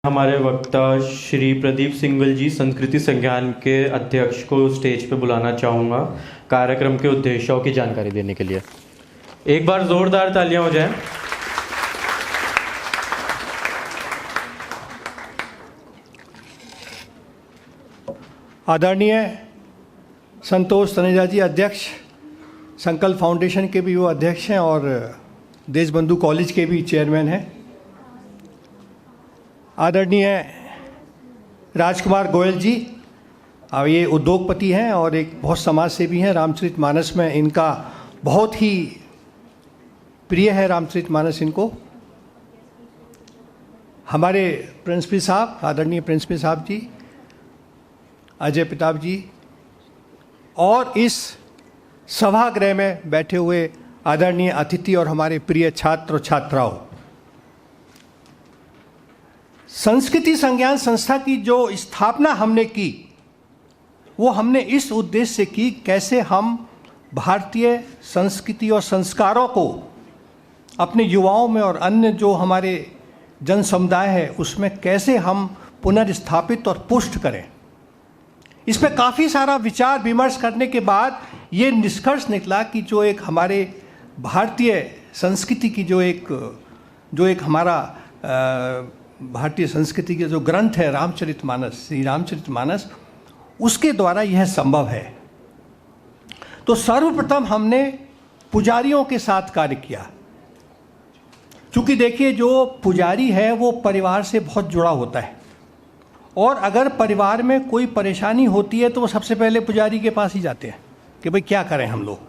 हमारे वक्ता श्री प्रदीप सिंघल जी संस्कृति संज्ञान के अध्यक्ष को स्टेज पे बुलाना चाहूँगा कार्यक्रम के उद्देश्यों की जानकारी देने के लिए। एक बार जोरदार तालियां हो जाएं। आदरणीय संतोष तनेजा जी अध्यक्ष, संकल्प फाउंडेशन के भी वो अध्यक्ष हैं और देशबंधु कॉलेज के भी चेयरमैन हैं। आदरणीय राजकुमार गोयल जी, अब ये उद्योगपति हैं और एक बहुत समाज सेवी हैं। रामचरितमानस में इनका बहुत ही प्रिय है रामचरितमानस इनको। हमारे प्रिंसिपल साहब, आदरणीय प्रिंसिपल साहब जी, अजय प्रताप जी, और इस सभागृह में बैठे हुए आदरणीय अतिथि और हमारे प्रिय छात्र और छात्राओं, संस्कृति संज्ञान संस्था की जो स्थापना हमने की वो हमने इस उद्देश्य से की कैसे हम भारतीय संस्कृति और संस्कारों को अपने युवाओं में और अन्य जो हमारे जन समुदाय है उसमें कैसे हम पुनर्स्थापित और पुष्ट करें। इसमें काफ़ी सारा विचार विमर्श करने के बाद ये निष्कर्ष निकला कि जो एक हमारे भारतीय संस्कृति की जो एक हमारा भारतीय संस्कृति के जो ग्रंथ है रामचरितमानस, श्री रामचरितमानस, उसके द्वारा यह संभव है। तो सर्वप्रथम हमने पुजारियों के साथ कार्य किया। क्योंकि देखिए, जो पुजारी है वो परिवार से बहुत जुड़ा होता है और अगर परिवार में कोई परेशानी होती है तो वो सबसे पहले पुजारी के पास ही जाते हैं कि भाई क्या करें हम लोग।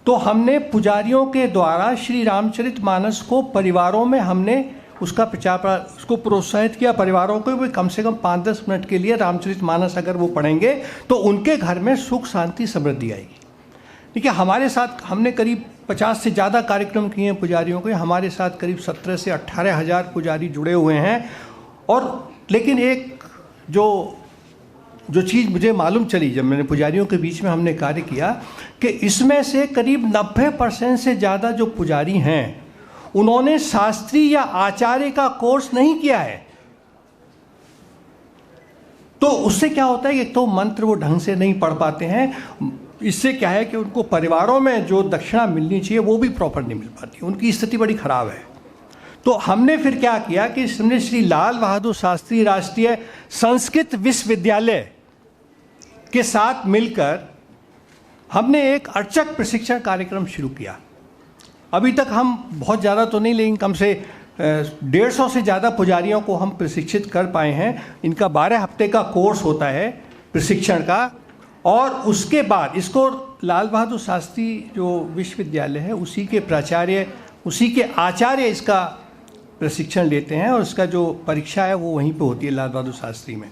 तो हमने पुजारियों के द्वारा श्री रामचरितमानस को परिवारों में हमने उसका प्रचार, उसको प्रोत्साहित किया। परिवारों को भी कम से कम 5-10 मिनट के लिए रामचरितमानस अगर वो पढ़ेंगे तो उनके घर में सुख शांति समृद्धि आएगी। देखिए, हमारे साथ हमने करीब 50 से ज़्यादा कार्यक्रम किए हैं पुजारियों के। हमारे साथ करीब 17 से 18 हज़ार पुजारी जुड़े हुए हैं। और लेकिन एक जो चीज़ मुझे मालूम चली जब मैंने पुजारियों के बीच में हमने कार्य किया कि इसमें से करीब 90% से ज़्यादा जो पुजारी हैं उन्होंने शास्त्री या आचार्य का कोर्स नहीं किया है। तो उससे क्या होता है कि एक तो मंत्र वो ढंग से नहीं पढ़ पाते हैं। इससे क्या है कि उनको परिवारों में जो दक्षिणा मिलनी चाहिए वो भी प्रॉपर नहीं मिल पाती, उनकी स्थिति बड़ी खराब है। तो हमने फिर क्या किया कि हमने श्री लाल बहादुर शास्त्री राष्ट्रीय संस्कृत विश्वविद्यालय के साथ मिलकर हमने एक अर्चक प्रशिक्षण कार्यक्रम शुरू किया। अभी तक हम बहुत ज़्यादा तो नहीं, लेकिन कम से 150 से ज़्यादा पुजारियों को हम प्रशिक्षित कर पाए हैं। इनका 12 हफ्ते का कोर्स होता है प्रशिक्षण का, और उसके बाद इसको लाल बहादुर शास्त्री जो विश्वविद्यालय है उसी के प्राचार्य, उसी के आचार्य इसका प्रशिक्षण लेते हैं और इसका जो परीक्षा है वो वहीं पे होती है लाल बहादुर शास्त्री में।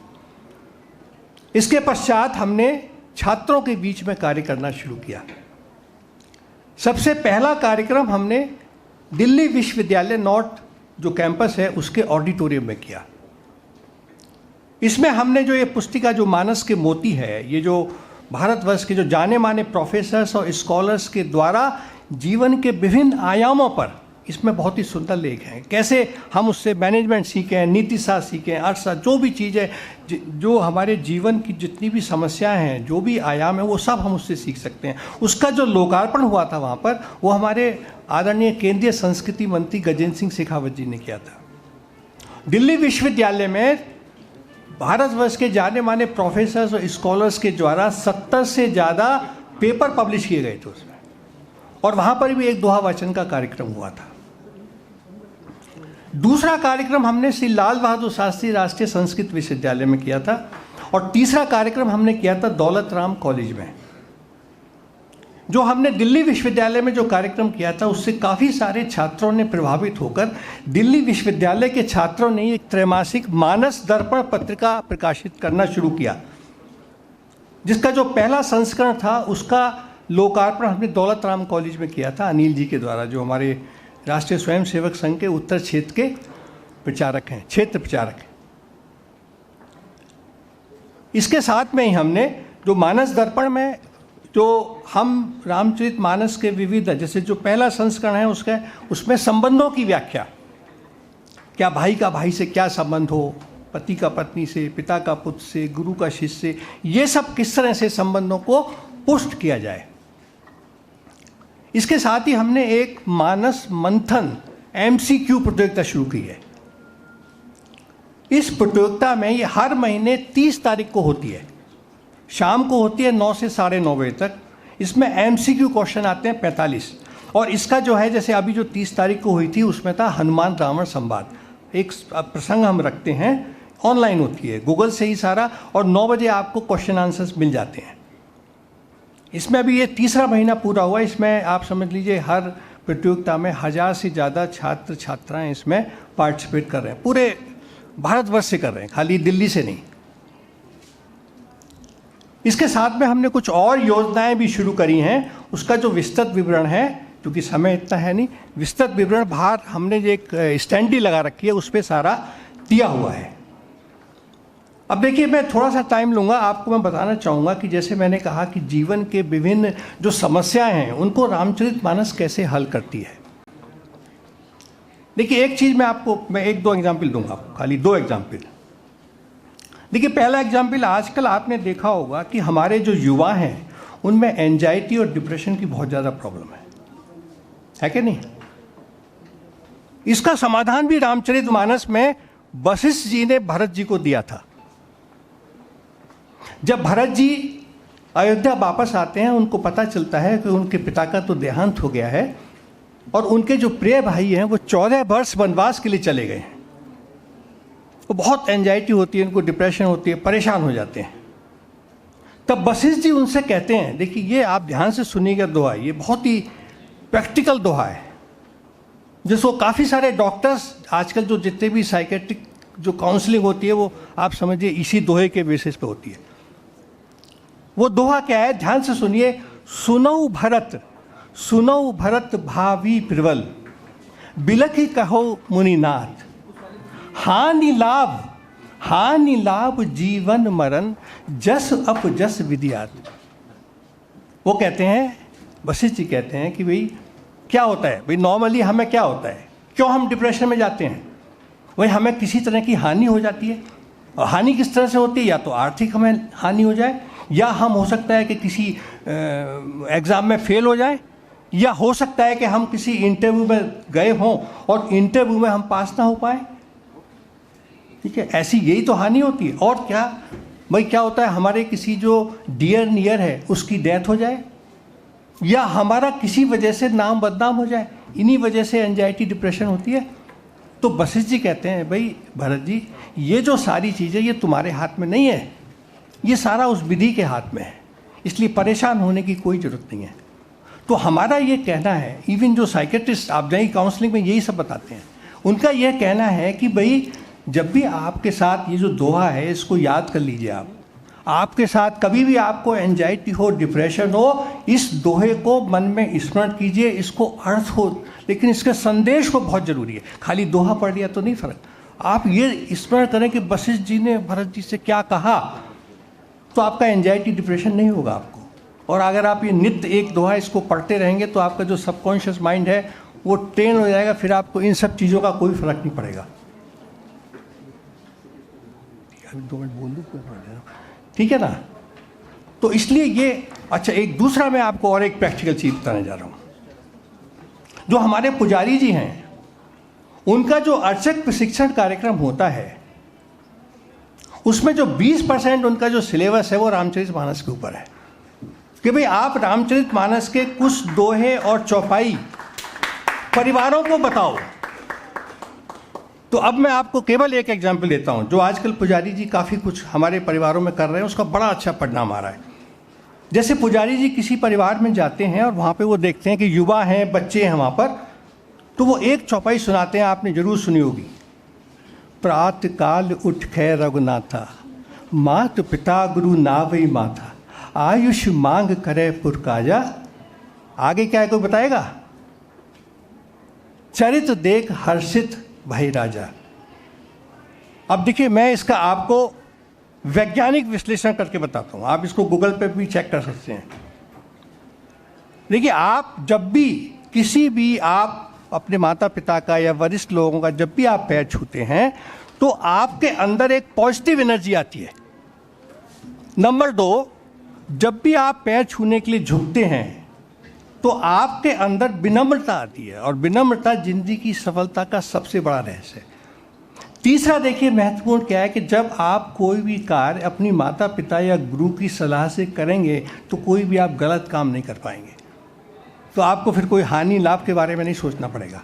इसके पश्चात हमने छात्रों के बीच में कार्य करना शुरू किया। सबसे पहला कार्यक्रम हमने दिल्ली विश्वविद्यालय नॉर्थ जो कैंपस है उसके ऑडिटोरियम में किया। इसमें हमने जो ये पुस्तिका जो मानस के मोती है, ये जो भारतवर्ष के जो जाने माने प्रोफेसर्स और स्कॉलर्स के द्वारा जीवन के विभिन्न आयामों पर, इसमें बहुत ही सुंदर लेख हैं। कैसे हम उससे मैनेजमेंट सीखें, नीति शास्त्र सीखें, अर्थशास्त्र, जो भी चीज़ है, जो हमारे जीवन की जितनी भी समस्याएं हैं, जो भी आयाम है, वो सब हम उससे सीख सकते हैं। उसका जो लोकार्पण हुआ था वहाँ पर, वो हमारे आदरणीय केंद्रीय संस्कृति मंत्री गजेंद्र सिंह शेखावत जी ने किया था। दिल्ली विश्वविद्यालय में भारतवर्ष के जाने माने प्रोफेसर्स और स्कॉलर्स के द्वारा 70 से ज़्यादा पेपर पब्लिश किए गए थे उसमें, और वहाँ पर भी एक दोहा वाचन का कार्यक्रम हुआ था। दूसरा कार्यक्रम हमने श्री लाल बहादुर शास्त्री राष्ट्रीय संस्कृत विश्वविद्यालय में किया था, और तीसरा कार्यक्रम हमने किया था दौलत राम कॉलेज में। जो हमने दिल्ली विश्वविद्यालय में जो कार्यक्रम किया था उससे काफ़ी सारे छात्रों ने प्रभावित होकर दिल्ली विश्वविद्यालय के छात्रों ने एक त्रैमासिक मानस दर्पण पत्रिका प्रकाशित करना शुरू किया, जिसका जो पहला संस्करण था उसका लोकार्पण हमने दौलत राम कॉलेज में किया था अनिल जी के द्वारा, जो हमारे राष्ट्रीय स्वयंसेवक संघ के उत्तर क्षेत्र के प्रचारक हैं, क्षेत्र प्रचारक हैं। इसके साथ में ही हमने जो मानस दर्पण में जो हम रामचरितमानस के विविध, जैसे जो पहला संस्करण है उसमें संबंधों की व्याख्या, क्या भाई का भाई से क्या संबंध हो, पति का पत्नी से, पिता का पुत्र से, गुरु का शिष्य से, ये सब किस तरह से संबंधों को पुष्ट किया जाए। इसके साथ ही हमने एक मानस मंथन MCQ प्रतियोगिता शुरू की है। इस प्रतियोगिता में ये हर महीने 30 तारीख को होती है, शाम को होती है 9 से 9:30 बजे तक। इसमें MCQ क्वेश्चन आते हैं 45, और इसका जो है, जैसे अभी जो 30 तारीख को हुई थी उसमें था हनुमान रावण संवाद। एक प्रसंग हम रखते हैं, ऑनलाइन होती है, गूगल से ही सारा, और 9 बजे आपको क्वेश्चन आंसर्स मिल जाते हैं। इसमें अभी ये तीसरा महीना पूरा हुआ। इसमें आप समझ लीजिए हर प्रतियोगिता में 1000 से ज़्यादा छात्र छात्राएं इसमें पार्टिसिपेट कर रहे हैं, पूरे भारतवर्ष से कर रहे हैं, खाली दिल्ली से नहीं। इसके साथ में हमने कुछ और योजनाएं भी शुरू करी हैं। उसका जो विस्तृत विवरण है, क्योंकि समय इतना है नहीं, विस्तृत विवरण बाहर हमने जो एक स्टैंडी लगा रखी है उस पर सारा दिया हुआ है। अब देखिए, मैं थोड़ा सा टाइम लूँगा, आपको मैं बताना चाहूँगा कि जैसे मैंने कहा कि जीवन के विभिन्न जो समस्याएं हैं उनको रामचरितमानस कैसे हल करती है। देखिए, एक चीज़ मैं 1-2 एग्जाम्पल दूंगा, खाली 2 एग्जाम्पल। देखिए, पहला एग्जाम्पल, आजकल आपने देखा होगा कि हमारे जो युवा हैं उनमें एंजाइटी और डिप्रेशन की बहुत ज़्यादा प्रॉब्लम है कि नहीं। इसका समाधान भी रामचरितमानस में वशिष्ठ जी ने भरत जी को दिया था। जब भरत जी अयोध्या वापस आते हैं, उनको पता चलता है कि उनके पिता का तो देहांत हो गया है और उनके जो प्रिय भाई हैं वो 14 वर्ष वनवास के लिए चले गए हैं। तो बहुत एंजाइटी होती है, उनको डिप्रेशन होती है, परेशान हो जाते हैं। तब वशिष्ठ जी उनसे कहते हैं, देखिए ये आप ध्यान से सुनिएगा दोहा, ये बहुत ही प्रैक्टिकल दोहा है, जिसको काफ़ी सारे डॉक्टर्स आजकल जो जितने भी साइकेट्रिक जो काउंसलिंग होती है वो आप समझिए इसी दोहे के बेसिस पे होती है। वो दोहा क्या है, ध्यान से सुनिए। सुनौ भरत भावी प्रबल, बिलखि कहो मुनिनाथ, हानि लाभ जीवन मरण, जस अप जस विदियात। वो कहते हैं, वशिष्ठ जी कहते हैं कि भाई क्या होता है, भाई नॉर्मली हमें क्या होता है, क्यों हम डिप्रेशन में जाते हैं, वही हमें किसी तरह की हानि हो जाती है। और हानि किस तरह से होती है, या तो आर्थिक हमें हानि हो जाए, या हम हो सकता है कि किसी एग्ज़ाम में फेल हो जाए, या हो सकता है कि हम किसी इंटरव्यू में गए हों और इंटरव्यू में हम पास ना हो पाए। ठीक है, ऐसी यही तो हानि होती है। और क्या भाई, क्या होता है, हमारे किसी जो डियर नियर है उसकी डेथ हो जाए, या हमारा किसी वजह से नाम बदनाम हो जाए, इन्हीं वजह से एंजाइटी डिप्रेशन होती है। तो वशिष्ठ जी कहते हैं, भाई भरत जी, ये जो सारी चीज़ें ये तुम्हारे हाथ में नहीं है, ये सारा उस विधि के हाथ में है, इसलिए परेशान होने की कोई ज़रूरत नहीं है। तो हमारा ये कहना है, इवन जो साइकेट्रिस्ट आप नई काउंसलिंग में यही सब बताते हैं, उनका यह कहना है कि भाई जब भी आपके साथ ये जो दोहा है इसको याद कर लीजिए। आपके साथ कभी भी आपको एंजाइटी हो, डिप्रेशन हो, इस दोहे को मन में स्मरण कीजिए, इसको अर्थ हो, लेकिन इसके संदेश को बहुत ज़रूरी है। खाली दोहा पढ़ लिया तो नहीं फर्क, आप ये स्मरण करें कि वशिष्ठ जी ने भरत जी से क्या कहा, तो आपका एंजाइटी डिप्रेशन नहीं होगा आपको। और अगर आप ये नित्य एक दोहा इसको पढ़ते रहेंगे तो आपका जो सबकॉन्शियस माइंड है वो ट्रेन हो जाएगा, फिर आपको इन सब चीज़ों का कोई फर्क नहीं पड़ेगा। 2 मिनट बोल दूँ, ठीक है ना। तो इसलिए ये अच्छा, एक दूसरा मैं आपको और एक प्रैक्टिकल चीज़ बताने जा रहा हूँ। जो हमारे पुजारी जी हैं, उनका जो अर्चक प्रशिक्षण कार्यक्रम होता है, उसमें जो 20% उनका जो सिलेबस है वो रामचरितमानस के ऊपर है, कि भाई आप रामचरितमानस के कुछ दोहे और चौपाई परिवारों को बताओ। तो अब मैं आपको केवल एक एग्जाम्पल देता हूं, जो आजकल पुजारी जी काफ़ी कुछ हमारे परिवारों में कर रहे हैं, उसका बड़ा अच्छा परिणाम आ रहा है। जैसे पुजारी जी किसी परिवार में जाते हैं और वहाँ पे वो देखते हैं कि युवा हैं, बच्चे हैं वहाँ पर, तो वो एक चौपाई सुनाते हैं, आपने जरूर सुनी होगी। प्रात काल उठ खे रघुनाथा, मात पिता गुरु नावई माथा, आयुष मांग करे पुरकाजा। आगे क्या है कोई बताएगा? चरित देख हर्षित भाई राजा। अब देखिए, मैं इसका आपको वैज्ञानिक विश्लेषण करके बताता हूं, आप इसको गूगल पे भी चेक कर सकते हैं। देखिए, आप जब भी किसी भी आप अपने माता पिता का या वरिष्ठ लोगों का जब भी आप पैर छूते हैं तो आपके अंदर एक पॉजिटिव एनर्जी आती है। नंबर 2, जब भी आप पैर छूने के लिए झुकते हैं तो आपके अंदर विनम्रता आती है, और विनम्रता जिंदगी की सफलता का सबसे बड़ा रहस्य है। तीसरा देखिए महत्वपूर्ण क्या है कि जब आप कोई भी कार्य अपनी माता पिता या गुरु की सलाह से करेंगे तो कोई भी आप गलत काम नहीं कर पाएंगे, तो आपको फिर कोई हानि लाभ के बारे में नहीं सोचना पड़ेगा।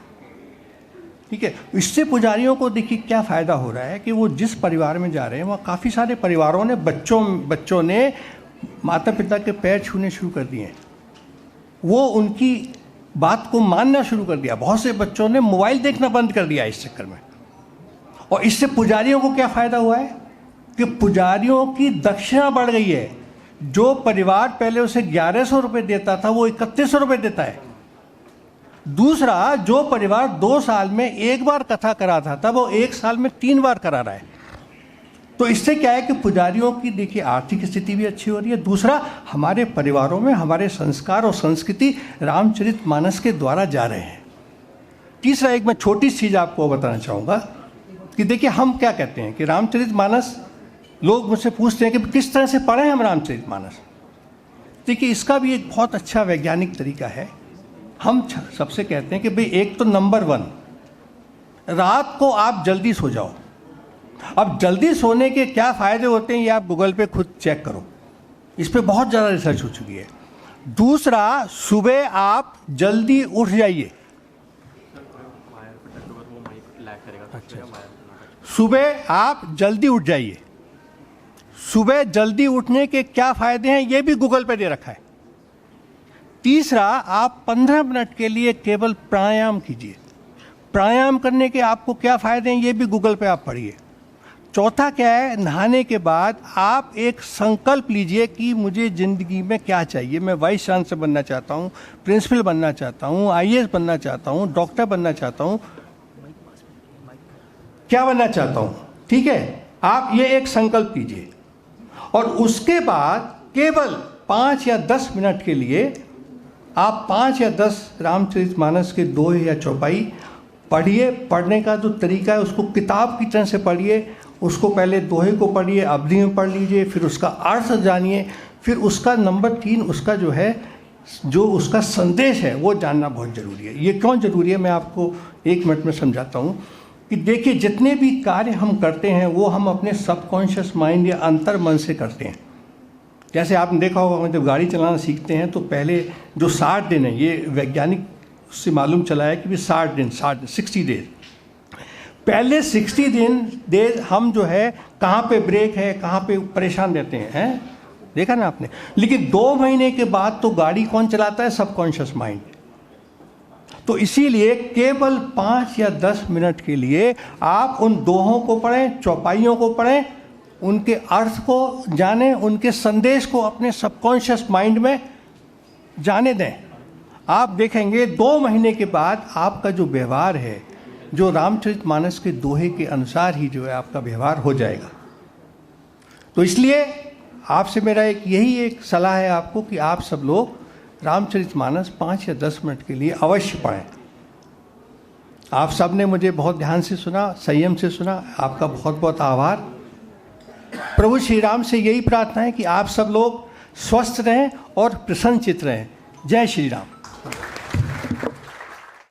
ठीक है, इससे पुजारियों को देखिए क्या फ़ायदा हो रहा है कि वो जिस परिवार में जा रहे हैं वहाँ काफ़ी सारे परिवारों ने बच्चों ने माता पिता के पैर छूने शुरू कर दिए हैं, वो उनकी बात को मानना शुरू कर दिया। बहुत से बच्चों ने मोबाइल देखना बंद कर दिया इस चक्कर में। और इससे पुजारियों को क्या फ़ायदा हुआ है कि पुजारियों की दक्षिणा बढ़ गई है। जो परिवार पहले उसे 1100 रुपये देता था वो 3100 रुपये देता है। दूसरा, जो परिवार 2 साल में 1 बार कथा कराता था वो 1 साल में 3 बार करा रहा है। तो इससे क्या है कि पुजारियों की देखिए आर्थिक स्थिति भी अच्छी हो रही है। दूसरा, हमारे परिवारों में हमारे संस्कार और संस्कृति रामचरितमानस के द्वारा जा रहे हैं। तीसरा, एक मैं छोटी चीज़ आपको बताना चाहूँगा कि देखिए हम क्या कहते हैं कि रामचरितमानस, लोग मुझसे पूछते हैं कि किस तरह से पढ़ें हम रामचरितमानस। देखिए इसका भी एक बहुत अच्छा वैज्ञानिक तरीका है। हम सबसे कहते हैं कि भाई एक तो नंबर 1, रात को आप जल्दी सो जाओ। अब जल्दी सोने के क्या फ़ायदे होते हैं ये आप गूगल पे खुद चेक करो, इस पर बहुत ज़्यादा रिसर्च हो चुकी है। दूसरा, सुबह आप जल्दी उठ जाइए। सुबह आप जल्दी उठ जाइए। सुबह जल्दी उठने के क्या फ़ायदे हैं ये भी गूगल पे दे रखा है। तीसरा, आप 15 मिनट के लिए केवल प्राणायाम कीजिए। प्राणायाम करने के आपको क्या फ़ायदे हैं ये भी गूगल पे आप पढ़िए। चौथा क्या है, नहाने के बाद आप एक संकल्प लीजिए कि मुझे ज़िंदगी में क्या चाहिए। मैं वाइस चांसलर बनना चाहता हूँ, प्रिंसिपल बनना चाहता हूँ, IAS बनना चाहता हूँ, डॉक्टर बनना चाहता हूँ, क्या बनना चाहता हूँ। ठीक है, आप ये एक संकल्प कीजिए और उसके बाद केवल 5 या 10 मिनट के लिए आप 5 या 10 रामचरितमानस के दोहे या चौपाई पढ़िए। पढ़ने का जो तरीका है उसको किताब की तरह से पढ़िए। उसको पहले दोहे को पढ़िए, अवधि में पढ़ लीजिए, फिर उसका अर्थ जानिए, फिर उसका नंबर 3 उसका जो है जो उसका संदेश है वो जानना बहुत ज़रूरी है। ये क्यों ज़रूरी है मैं आपको 1 मिनट में समझाता हूँ कि देखिए जितने भी कार्य हम करते हैं वो हम अपने सबकॉन्शियस माइंड या अंतर मन से करते हैं। जैसे आपने देखा होगा जब गाड़ी चलाना सीखते हैं तो पहले जो 60 दिन है, ये वैज्ञानिक से मालूम चला है कि भी 60 दिन 60 डेज, पहले 60 डेज हम जो है कहाँ पे ब्रेक है कहाँ पे परेशान रहते हैं, देखा ना आपने। लेकिन 2 महीने के बाद तो गाड़ी कौन चलाता है, सबकॉन्शियस माइंड। तो इसीलिए केवल 5 या 10 मिनट के लिए आप उन दोहों को पढ़ें, चौपाइयों को पढ़ें, उनके अर्थ को जानें, उनके संदेश को अपने सबकॉन्शियस माइंड में जाने दें। आप देखेंगे 2 महीने के बाद आपका जो व्यवहार है जो रामचरितमानस के दोहे के अनुसार ही जो है आपका व्यवहार हो जाएगा। तो इसलिए आपसे मेरा यही एक सलाह है आपको कि आप सब लोग रामचरितमानस 5 या 10 मिनट के लिए अवश्य पढ़ें। आप सब ने मुझे बहुत ध्यान से सुना, संयम से सुना, आपका बहुत बहुत आभार। प्रभु श्री राम से यही प्रार्थना है कि आप सब लोग स्वस्थ रहें और प्रसन्नचित्त रहें। जय श्री राम।